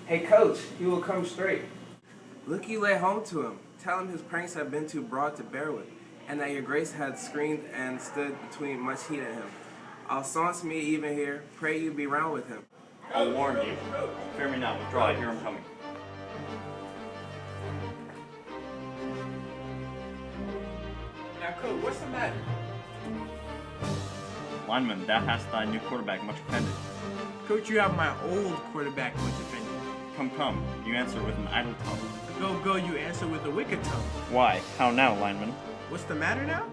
Hey coach, he will come straight. Look you lay home to him. Tell him his pranks have been too broad to bear with, and that your grace had screened and stood between much heat and him. I'll saunce me even here, pray you be round with him. I'll warn you. Fear me not, withdraw, I hear him coming. Now coach, what's the matter? Lineman, thou hast thy new quarterback much offended. Coach, you have my old quarterback much offended. Come, you answer with an idle tongue. Go, you answer with a wicked tongue. Why? How now, lineman? What's the matter now?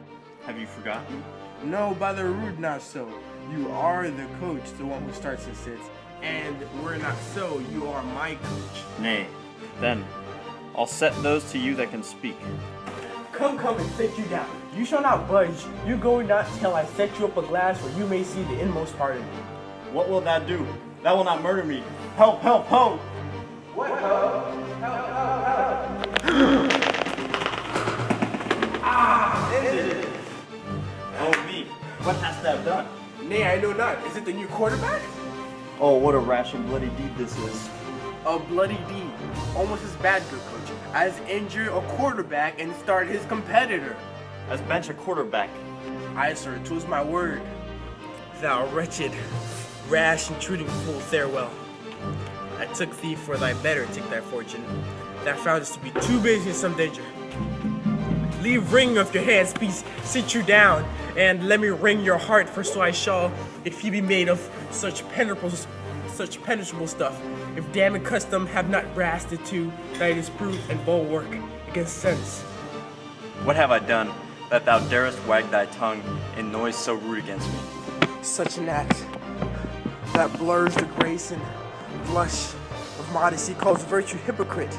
Have you forgotten? No, by the rude not so. You are the coach, the one who starts and sits. And we're not so, you are my coach. Nay, then, I'll set those to you that can speak. Come and sit you down. You shall not budge. You go not till I set you up a glass where you may see the inmost part of me. What will thou do? Thou will not murder me. Help, help, help! What help? Oh me, what hast thou done? Nay, I know not. Is it the new quarterback? Oh, what a rash and bloody deed this is. A bloody deed. Almost as bad, good coach, as injure a quarterback and start his competitor. As bench a quarterback. Aye, sir, 'twas my word. Thou wretched, rash, intruding fool, farewell. I took thee for thy better, take thy fortune. Thou foundest to be too busy in some danger. Leave ring of your hands, peace, sit you down, and let me wring your heart, for so I shall, if he be made of such penetrable stuff. If damning custom have not brassed it to, that it is proof and bulwark against sense. What have I done, that thou darest wag thy tongue in noise so rude against me? Such an act that blurs the grace and blush of modesty, calls virtue hypocrite,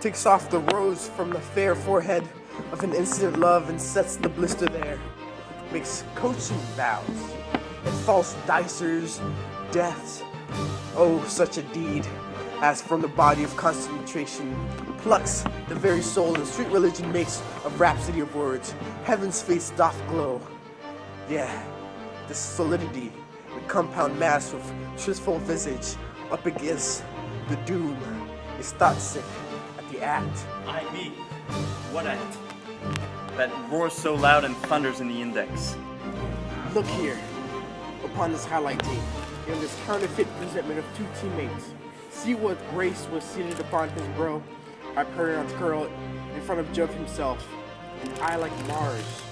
takes off the rose from the fair forehead of an instant love and sets the blister there, makes coaching vows and false dicers deaths. Oh, such a deed as from the body of concentration plucks the very soul, and street religion makes a rhapsody of words. Heaven's face doth glow. Yeah, the solidity, the compound mass with truthful visage up against the doom is thought sick at the act. I me, what act? That roars so loud and thunders in the index. Look here, upon this highlight tape, in this counterfeit presentment of two teammates. See what grace was seated upon his brow, by Pernod's curl in front of Jove himself. I like Mars,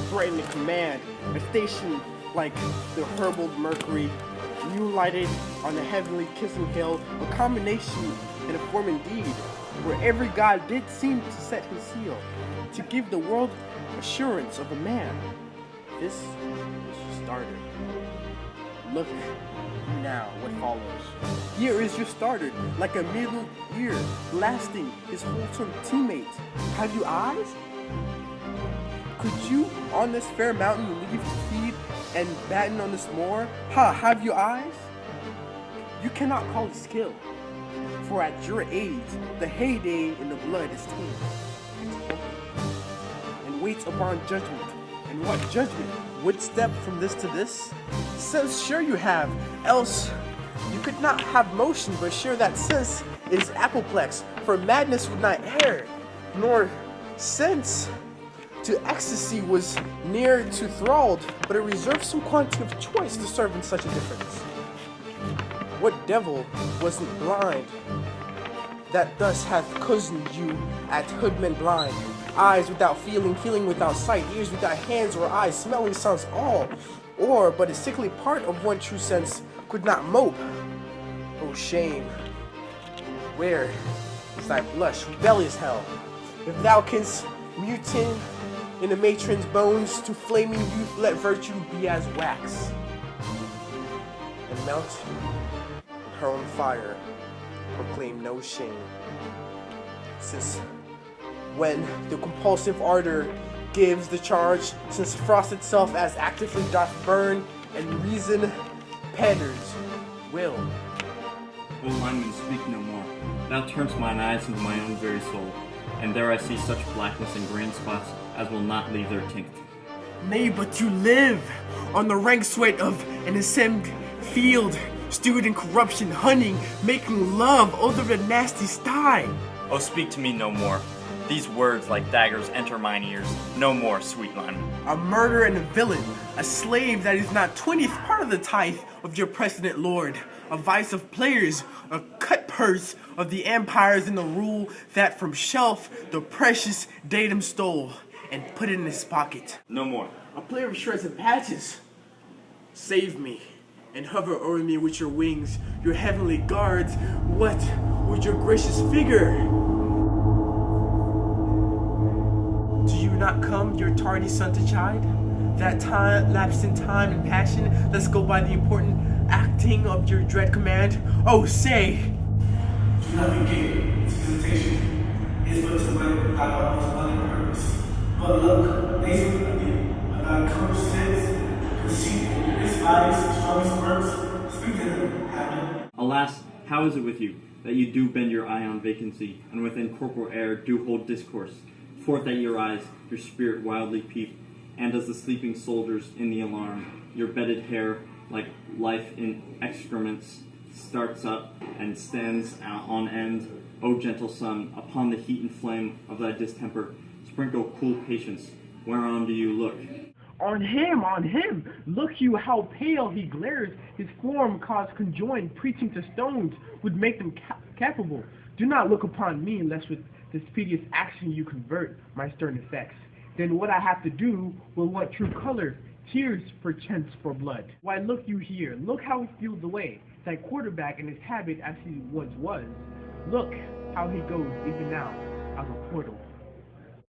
threatening command, a station like the herbled Mercury, new lighted on the heavenly kissing hill, a combination and a form indeed, where every god did seem to set his seal, to give the world assurance of a man. This is starter. Look now what follows. Here is your starter, like a middle ear, blasting his wholesome teammate. Have you eyes? Could you on this fair mountain leave to feed and batten on this moor? Ha, have you eyes? You cannot call it skill, for at your age, the heyday in the blood is tame, and waits upon judgment. And what judgment? Would step from this to this? Sense sure you have, else you could not have motion, but sure that sense is apoplex, for madness would not err, nor sense to ecstasy was near to thralled, but it reserved some quantity of choice to serve in such a difference. What devil wasn't blind that thus hath cozened you at hoodman blind? Eyes without feeling, feeling without sight, ears without hands or eyes, smelling sounds all, or but a sickly part of one true sense could not mope. Oh shame, where is thy blush, rebellious hell? If thou canst mutine in a matron's bones, to flaming youth let virtue be as wax, and melt in her own fire, proclaim no shame. Since when the compulsive ardor gives the charge, since frost itself as actively doth burn, and reason panders will. O lineman, speak no more. Thou turnest mine eyes into my own very soul, and there I see such blackness and grain spots as will not leave their tinct. Nay, but you live on the rank sweat of an ascended field, stewed in corruption, hunting, making love, over the nasty sty. Oh, speak to me no more. These words like daggers enter mine ears. No more, sweet Lyman. A murderer and a villain, a slave that is not 20th part of the tithe of your precedent lord, a vice of players, a cut purse of the empires in the rule that from shelf the precious datum stole and put it in his pocket. No more. A player of shreds and patches. Save me and hover over me with your wings, your heavenly guards. What with your gracious figure? Do you not come, your tardy son to chide? That time lapsed in time and passion, let's go by the important acting of your dread command. Oh, say! Do not forget, this visitation is but to let thy own loving purpose. But look, they speak of thee, of thy courage sins, conceit, his bodies, strongest works, speak to them, Hamlet. Alas, how is it with you, that you do bend your eye on vacancy, and within corporal air do hold discourse? Forth at your eyes, your spirit wildly peep, and as the sleeping soldiers in the alarm, your bedded hair, like life in excrements, starts up and stands out on end. O gentle sun, upon the heat and flame of thy distemper, sprinkle cool patience. Whereon do you look? On him! Look you how pale he glares. His form caused conjoined, preaching to stones, would make them capable. Do not look upon me, lest with this piteous action you convert my stern effects. Then what I have to do will want true color, tears perchance for blood. Why look you here, look how he steals away, thy quarterback in his habit as he once was. Look how he goes even now out of portal.